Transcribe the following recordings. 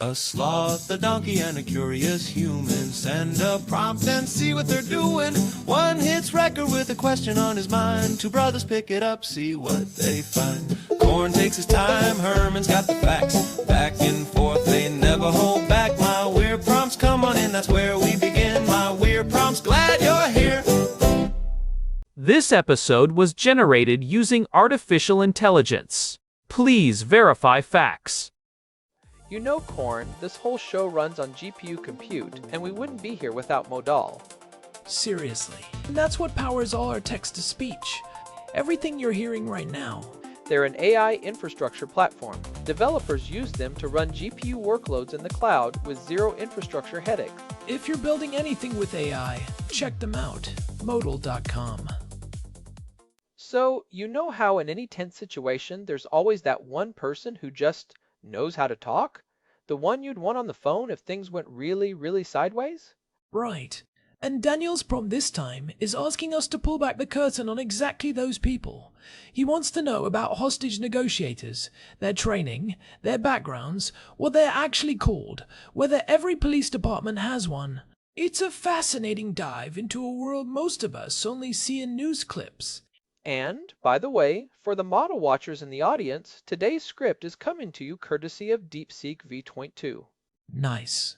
A sloth, a donkey, and a curious human. Send a prompt and see what they're doing. One hits record with a question on his mind. Two brothers pick it up, see what they find. Corn takes his time, Herman's got the facts. Back and forth, they never hold back. My weird prompts, come on in, that's where we begin. My weird prompts, glad you're here. This episode was generated using artificial intelligence. Please verify facts. You know, Corn, this whole show runs on GPU compute, and we wouldn't be here without Modal. Seriously. And that's what powers all our text-to-speech. Everything you're hearing right now. They're an AI infrastructure platform. Developers use them to run GPU workloads in the cloud with zero infrastructure headache. If you're building anything with AI, check them out. Modal.com. So, you know how in any tense situation, there's always that one person who just knows how to talk? The one you'd want on the phone if things went really, really sideways? Right. And Daniel's prompt this time is asking us to pull back the curtain on exactly those people. He wants to know about hostage negotiators, their training, their backgrounds, what they're actually called, whether every police department has one. It's a fascinating dive into a world most of us only see in news clips. And, by the way, for the model watchers in the audience, today's script is coming to you courtesy of DeepSeek v22. Nice.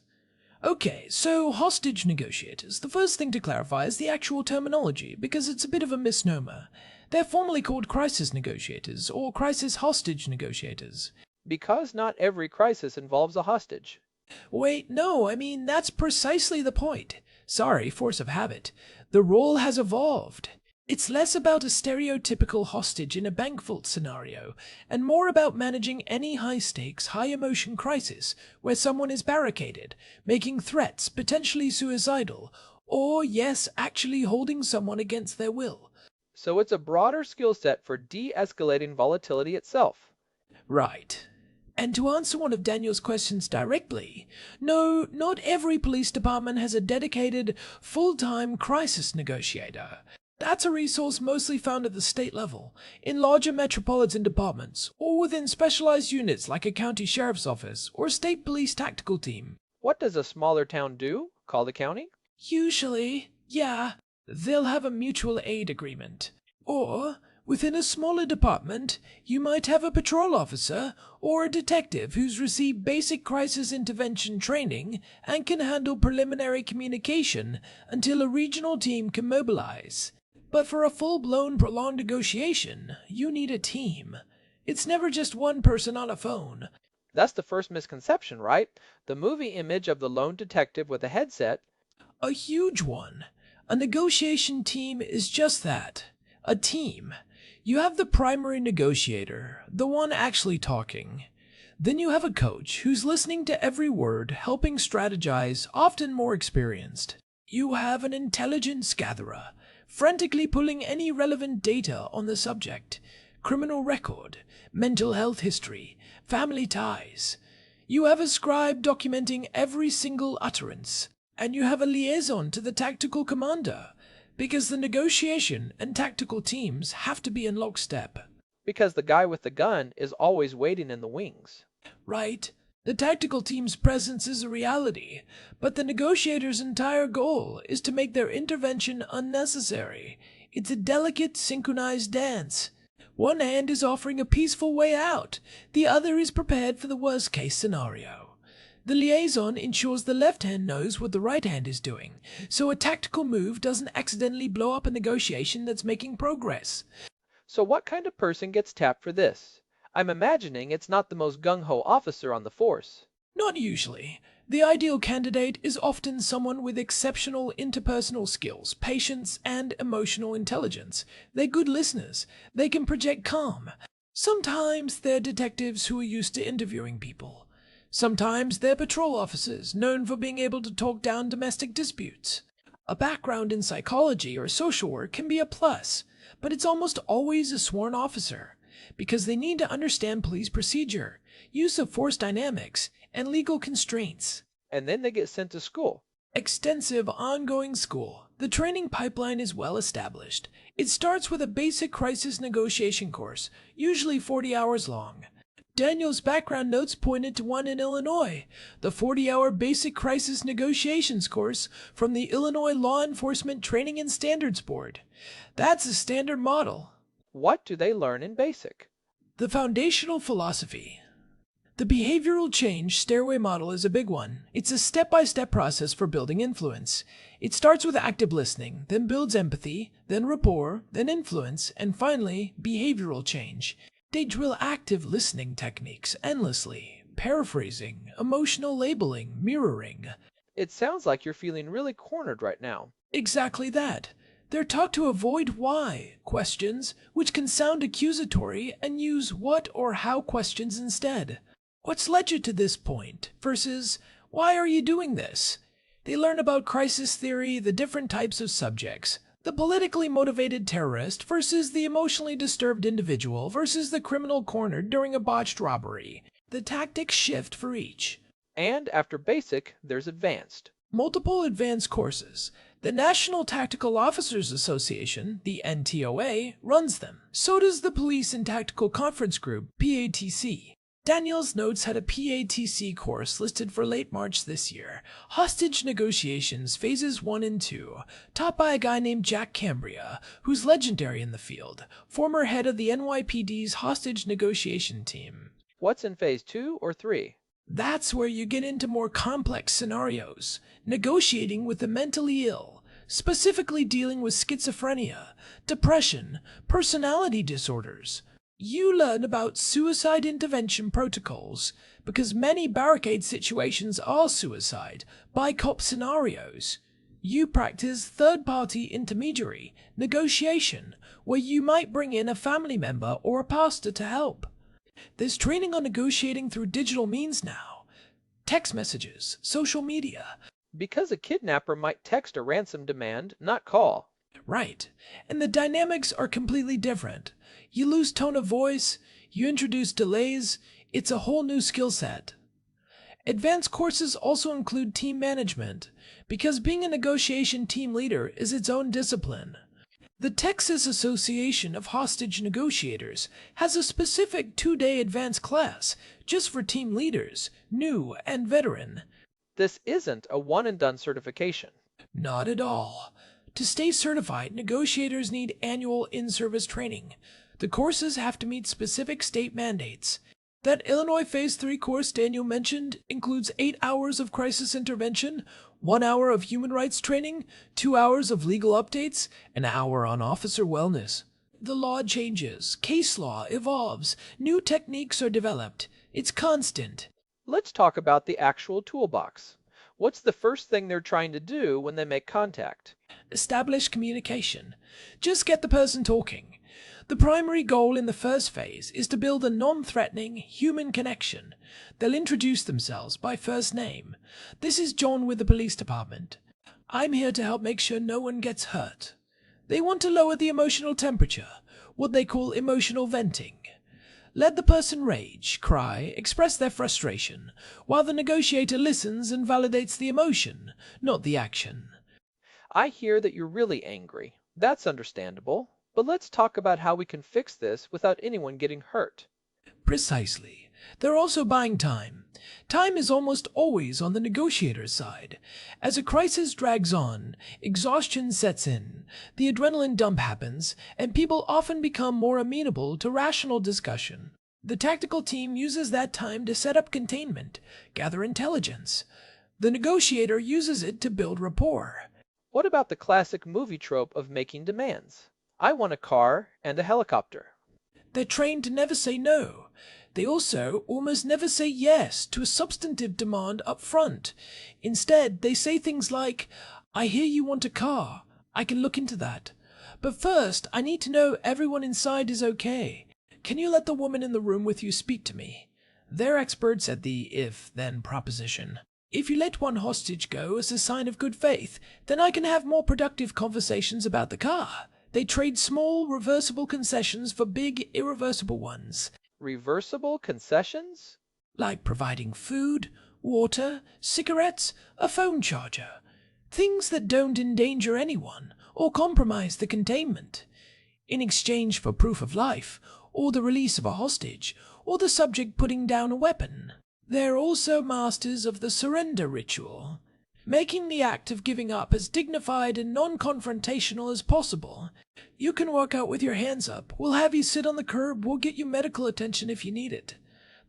Okay, so hostage negotiators. The first thing to clarify is the actual terminology, because it's a bit of a misnomer. They're formally called crisis negotiators, or crisis hostage negotiators. Because not every crisis involves a hostage. Wait, no, I mean, that's precisely the point. Sorry, force of habit. The role has evolved. It's less about a stereotypical hostage in a bank vault scenario, and more about managing any high-stakes, high-emotion crisis where someone is barricaded, making threats, potentially suicidal, or, yes, actually holding someone against their will. So it's a broader skill set for de-escalating volatility itself. Right. And to answer one of Daniel's questions directly, no, not every police department has a dedicated, full-time crisis negotiator. That's a resource mostly found at the state level, in larger metropolitan departments, or within specialized units like a county sheriff's office or state police tactical team. What does a smaller town do? Call the county? Usually, yeah, they'll have a mutual aid agreement. Or, within a smaller department, you might have a patrol officer or a detective who's received basic crisis intervention training and can handle preliminary communication until a regional team can mobilize. But for a full-blown, prolonged negotiation, you need a team. It's never just one person on a phone. That's the first misconception, right? The movie image of the lone detective with a headset. A huge one. A negotiation team is just that. A team. You have the primary negotiator, the one actually talking. Then you have a coach who's listening to every word, helping strategize, often more experienced. You have an intelligence gatherer, frantically pulling any relevant data on the subject, criminal record, mental health history, family ties. You have a scribe documenting every single utterance, and you have a liaison to the tactical commander, because the negotiation and tactical teams have to be in lockstep. Because the guy with the gun is always waiting in the wings. Right. The tactical team's presence is a reality, but the negotiator's entire goal is to make their intervention unnecessary. It's a delicate, synchronized dance. One hand is offering a peaceful way out, the other is prepared for the worst-case scenario. The liaison ensures the left hand knows what the right hand is doing, so a tactical move doesn't accidentally blow up a negotiation that's making progress. So what kind of person gets tapped for this? I'm imagining it's not the most gung-ho officer on the force. Not usually. The ideal candidate is often someone with exceptional interpersonal skills, patience, and emotional intelligence. They're good listeners. They can project calm. Sometimes they're detectives who are used to interviewing people. Sometimes they're patrol officers, known for being able to talk down domestic disputes. A background in psychology or social work can be a plus, but it's almost always a sworn officer, because they need to understand police procedure, use of force dynamics, and legal constraints. And then they get sent to school. Extensive ongoing school. The training pipeline is well established. It starts with a basic crisis negotiation course, usually 40 hours long. Daniel's background notes pointed to one in Illinois, the 40-hour Basic Crisis Negotiations course from the Illinois Law Enforcement Training and Standards Board. That's a standard model. What do they learn in basic? The foundational philosophy. The behavioral change stairway model is a big one. It's a step-by-step process for building influence. It starts with active listening, then builds empathy, then rapport, then influence, and finally, behavioral change. They drill active listening techniques endlessly, paraphrasing, emotional labeling, mirroring. It sounds like you're feeling really cornered right now. Exactly that. They're taught to avoid why questions, which can sound accusatory, and use what or how questions instead. What's led you to this point versus why are you doing this? They learn about crisis theory, the different types of subjects, the politically motivated terrorist versus the emotionally disturbed individual versus the criminal cornered during a botched robbery. The tactics shift for each. And after basic, there's advanced. Multiple advanced courses. The National Tactical Officers Association, the NTOA, runs them. So does the Police and Tactical Conference Group, PATC. Daniel's notes had a PATC course listed for late March this year. Hostage Negotiations Phases 1 and 2, taught by a guy named Jack Cambria, who's legendary in the field, former head of the NYPD's hostage negotiation team. What's in phase 2 or 3? That's where you get into more complex scenarios, negotiating with the mentally ill, specifically dealing with schizophrenia, depression, personality disorders. You learn about suicide intervention protocols, because many barricade situations are suicide, by cop scenarios. You practice third-party intermediary, negotiation, where you might bring in a family member or a pastor to help. There's training on negotiating through digital means now. Text messages, social media. Because a kidnapper might text a ransom demand, not call. Right. And the dynamics are completely different. You lose tone of voice, you introduce delays, it's a whole new skill set. Advanced courses also include team management, because being a negotiation team leader is its own discipline. The Texas Association of Hostage Negotiators has a specific 2-day advanced class just for team leaders, new and veteran. This isn't a one-and-done certification. Not at all. To stay certified, negotiators need annual in-service training. The courses have to meet specific state mandates. That Illinois Phase 3 course Daniel mentioned includes 8 hours of crisis intervention, 1 hour of human rights training, 2 hours of legal updates, an hour on officer wellness. The law changes, case law evolves, new techniques are developed. It's constant. Let's talk about the actual toolbox. What's the first thing they're trying to do when they make contact? Establish communication. Just get the person talking. The primary goal in the first phase is to build a non-threatening human connection. They'll introduce themselves by first name. This is John with the police department. I'm here to help make sure no one gets hurt. They want to lower the emotional temperature, what they call emotional venting. Let the person rage, cry, express their frustration, while the negotiator listens and validates the emotion, not the action. I hear that you're really angry. That's understandable. But let's talk about how we can fix this without anyone getting hurt. Precisely. They're also buying time. Time is almost always on the negotiator's side. As a crisis drags on, exhaustion sets in, the adrenaline dump happens, and people often become more amenable to rational discussion. The tactical team uses that time to set up containment, gather intelligence. The negotiator uses it to build rapport. What about the classic movie trope of making demands? I want a car and a helicopter. They're trained to never say no. They also almost never say yes to a substantive demand up front. Instead, they say things like, I hear you want a car. I can look into that. But first, I need to know everyone inside is okay. Can you let the woman in the room with you speak to me? They're experts at the if-then proposition. If you let one hostage go as a sign of good faith, then I can have more productive conversations about the car. They trade small, reversible concessions for big, irreversible ones. Reversible concessions? Like providing food, water, cigarettes, a phone charger. Things that don't endanger anyone or compromise the containment. In exchange for proof of life, or the release of a hostage, or the subject putting down a weapon. They're also masters of the surrender ritual, making the act of giving up as dignified and non-confrontational as possible. You can walk out with your hands up. We'll have you sit on the curb. We'll get you medical attention if you need it.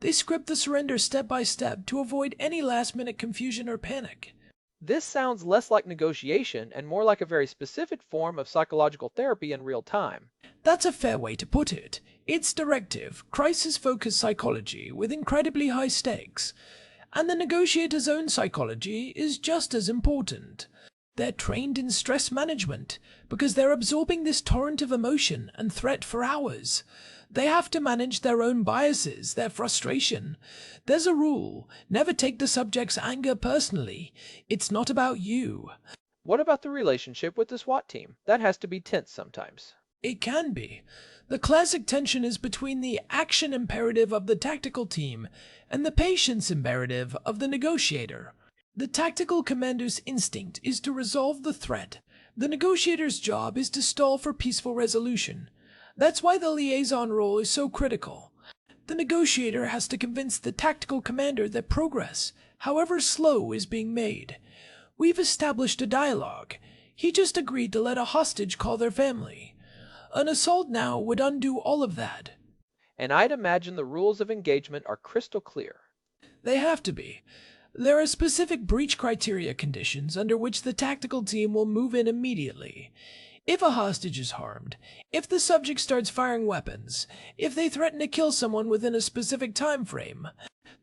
They script the surrender step by step to avoid any last-minute confusion or panic. This sounds less like negotiation and more like a very specific form of psychological therapy in real time. That's a fair way to put it. It's directive, crisis-focused psychology with incredibly high stakes. And the negotiator's own psychology is just as important. They're trained in stress management because they're absorbing this torrent of emotion and threat for hours. They have to manage their own biases, their frustration. There's a rule: never take the subject's anger personally. It's not about you. What about the relationship with the SWAT team? That has to be tense sometimes. It can be. The classic tension is between the action imperative of the tactical team and the patience imperative of the negotiator. The tactical commander's instinct is to resolve the threat. The negotiator's job is to stall for peaceful resolution. That's why the liaison role is so critical. The negotiator has to convince the tactical commander that progress, however slow, is being made. We've established a dialogue. He just agreed to let a hostage call their family. An assault now would undo all of that. And I'd imagine the rules of engagement are crystal clear. They have to be. There are specific breach criteria conditions under which the tactical team will move in immediately. If a hostage is harmed, if the subject starts firing weapons, if they threaten to kill someone within a specific time frame,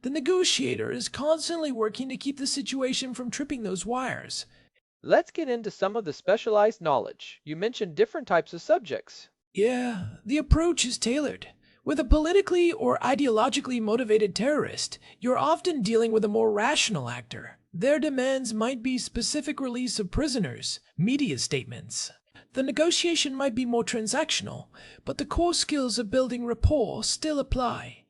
the negotiator is constantly working to keep the situation from tripping those wires. Let's get into some of the specialized knowledge. You mentioned different types of subjects. Yeah, the approach is tailored. With a politically or ideologically motivated terrorist, you're often dealing with a more rational actor. Their demands might be specific release of prisoners, media statements. The negotiation might be more transactional, but the core skills of building rapport still apply.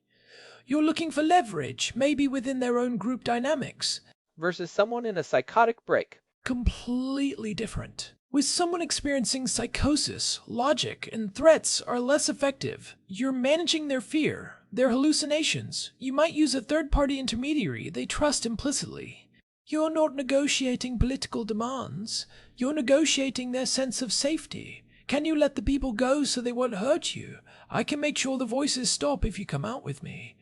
You're looking for leverage, maybe within their own group dynamics. Versus someone in a psychotic break. Completely different. With someone experiencing psychosis, logic and threats are less effective. You're managing their fear, their hallucinations. You might use a third-party intermediary they trust implicitly. You're not negotiating political demands. You're negotiating their sense of safety. Can you let the people go so they won't hurt you? I can make sure the voices stop if you come out with me.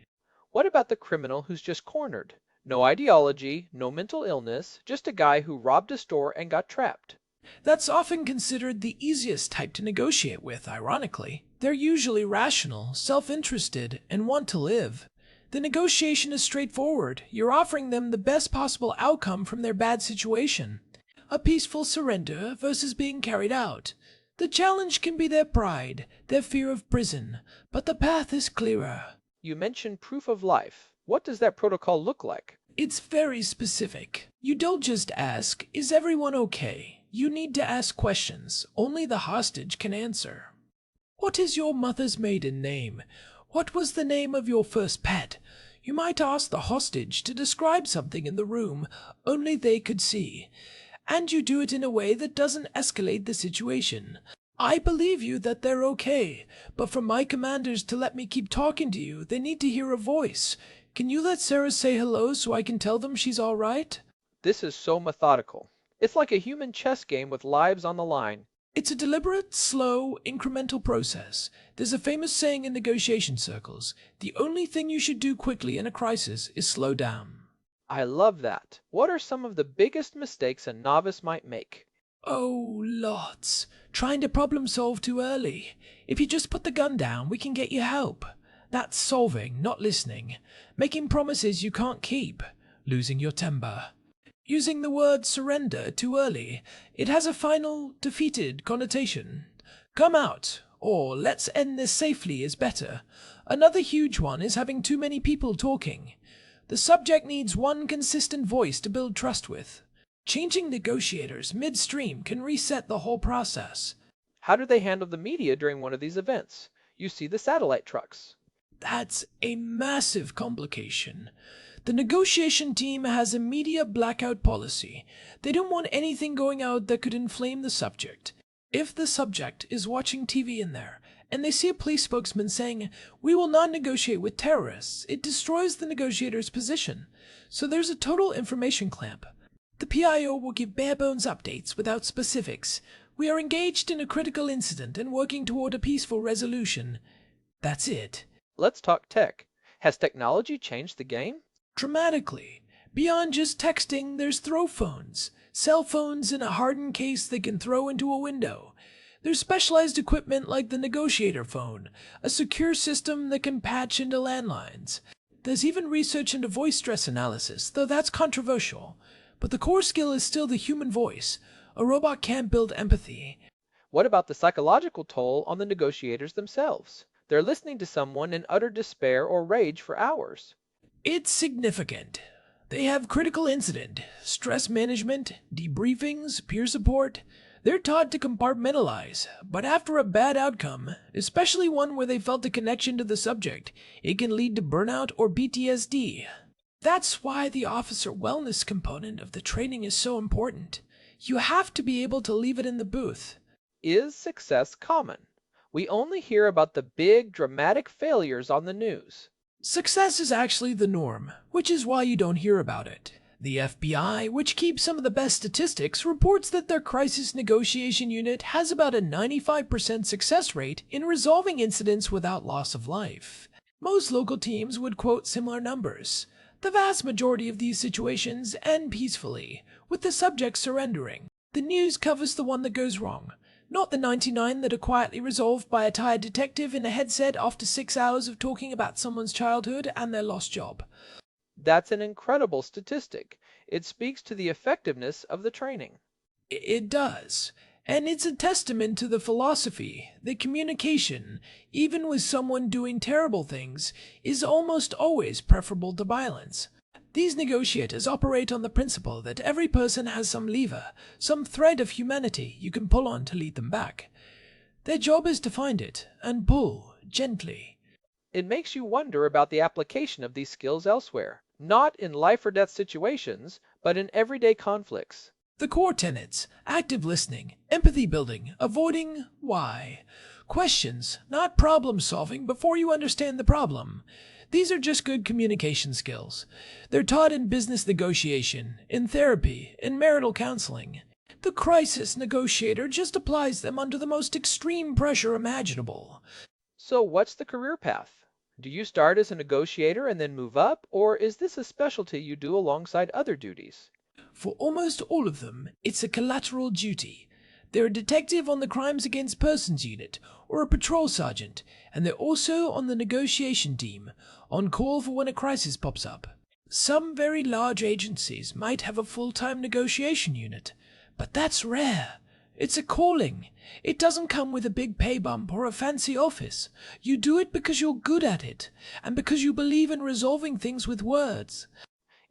What about the criminal who's just cornered? No ideology, no mental illness, just a guy who robbed a store and got trapped. That's often considered the easiest type to negotiate with, ironically. They're usually rational, self-interested, and want to live. The negotiation is straightforward. You're offering them the best possible outcome from their bad situation. A peaceful surrender versus being carried out. The challenge can be their pride, their fear of prison, but the path is clearer. You mentioned proof of life. What does that protocol look like? It's very specific. You don't just ask, "Is everyone okay?" You need to ask questions only the hostage can answer. What is your mother's maiden name? What was the name of your first pet? You might ask the hostage to describe something in the room only they could see. And you do it in a way that doesn't escalate the situation. I believe you that they're okay, but for my commanders to let me keep talking to you, they need to hear a voice. Can you let Sarah say hello so I can tell them she's all right? This is so methodical. It's like a human chess game with lives on the line. It's a deliberate, slow, incremental process. There's a famous saying in negotiation circles: the only thing you should do quickly in a crisis is slow down. I love that. What are some of the biggest mistakes a novice might make? Oh, lots. Trying to problem solve too early. If you just put the gun down, we can get you help. That's solving, not listening. Making promises you can't keep. Losing your temper. Using the word surrender too early. It has a final, defeated connotation. Come out, or let's end this safely is better. Another huge one is having too many people talking. The subject needs one consistent voice to build trust with. Changing negotiators midstream can reset the whole process. How do they handle the media during one of these events? You see the satellite trucks. That's a massive complication. The negotiation team has a media blackout policy. They don't want anything going out that could inflame the subject. If the subject is watching TV in there, and they see a police spokesman saying, "We will not negotiate with terrorists," it destroys the negotiator's position. So there's a total information clamp. The PIO will give bare-bones updates without specifics. "We are engaged in a critical incident and working toward a peaceful resolution." That's it. Let's talk tech. Has technology changed the game? Dramatically. Beyond just texting, there's throw phones. Cell phones in a hardened case they can throw into a window. There's specialized equipment like the negotiator phone, a secure system that can patch into landlines. There's even research into voice stress analysis, though that's controversial. But the core skill is still the human voice. A robot can't build empathy. What about the psychological toll on the negotiators themselves? They're listening to someone in utter despair or rage for hours. It's significant. They have critical incident, stress management, debriefings, peer support. They're taught to compartmentalize, but after a bad outcome, especially one where they felt a connection to the subject, it can lead to burnout or PTSD. That's why the officer wellness component of the training is so important. You have to be able to leave it in the booth. Is success common? We only hear about the big, dramatic failures on the news. Success is actually the norm, which is why you don't hear about it. The FBI, which keeps some of the best statistics, reports that their crisis negotiation unit has about a 95% success rate in resolving incidents without loss of life. Most local teams would quote similar numbers. The vast majority of these situations end peacefully, with the subject surrendering. The news covers the one that goes wrong, not the 99 that are quietly resolved by a tired detective in a headset after 6 hours of talking about someone's childhood and their lost job. That's an incredible statistic. It speaks to the effectiveness of the training. It does. And it's a testament to the philosophy that communication, even with someone doing terrible things, is almost always preferable to violence. These negotiators operate on the principle that every person has some lever, some thread of humanity you can pull on to lead them back. Their job is to find it and pull gently. It makes you wonder about the application of these skills elsewhere, not in life or death situations, but in everyday conflicts. The core tenets: active listening, empathy building, avoiding why. Questions, not problem solving before you understand the problem. These are just good communication skills. They're taught in business negotiation, in therapy, in marital counseling. The crisis negotiator just applies them under the most extreme pressure imaginable. So what's the career path? Do you start as a negotiator and then move up, or is this a specialty you do alongside other duties? For almost all of them, it's a collateral duty. They're a detective on the Crimes Against Persons unit, or a patrol sergeant, and they're also on the negotiation team, on call for when a crisis pops up. Some very large agencies might have a full-time negotiation unit, but that's rare. It's a calling. It doesn't come with a big pay bump or a fancy office. You do it because you're good at it, and because you believe in resolving things with words.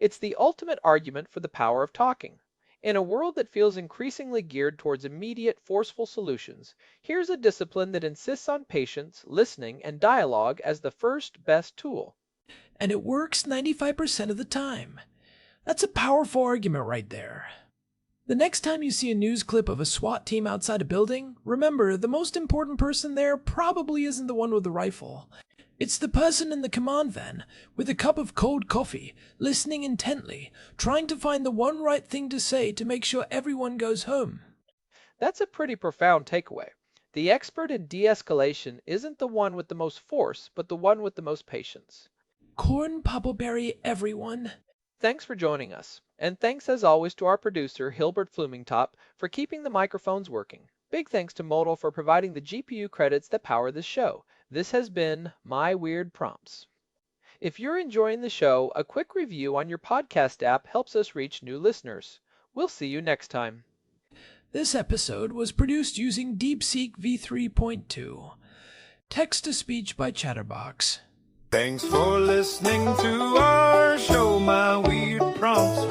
It's the ultimate argument for the power of talking. In a world that feels increasingly geared towards immediate, forceful solutions, here's a discipline that insists on patience, listening, and dialogue as the first best tool. And it works 95% of the time. That's a powerful argument right there. The next time you see a news clip of a SWAT team outside a building, remember the most important person there probably isn't the one with the rifle. It's the person in the command van, with a cup of cold coffee, listening intently, trying to find the one right thing to say to make sure everyone goes home. That's a pretty profound takeaway. The expert in de-escalation isn't the one with the most force, but the one with the most patience. Corn Poppleberry, everyone. Thanks for joining us, and thanks as always to our producer, Hilbert Flumingtop, for keeping the microphones working. Big thanks to Modal for providing the GPU credits that power this show. This has been My Weird Prompts. If you're enjoying the show, a quick review on your podcast app helps us reach new listeners. We'll see you next time. This episode was produced using DeepSeek v3.2. Text-to-speech by Chatterbox. Thanks for listening to our show, My Weird Prompts.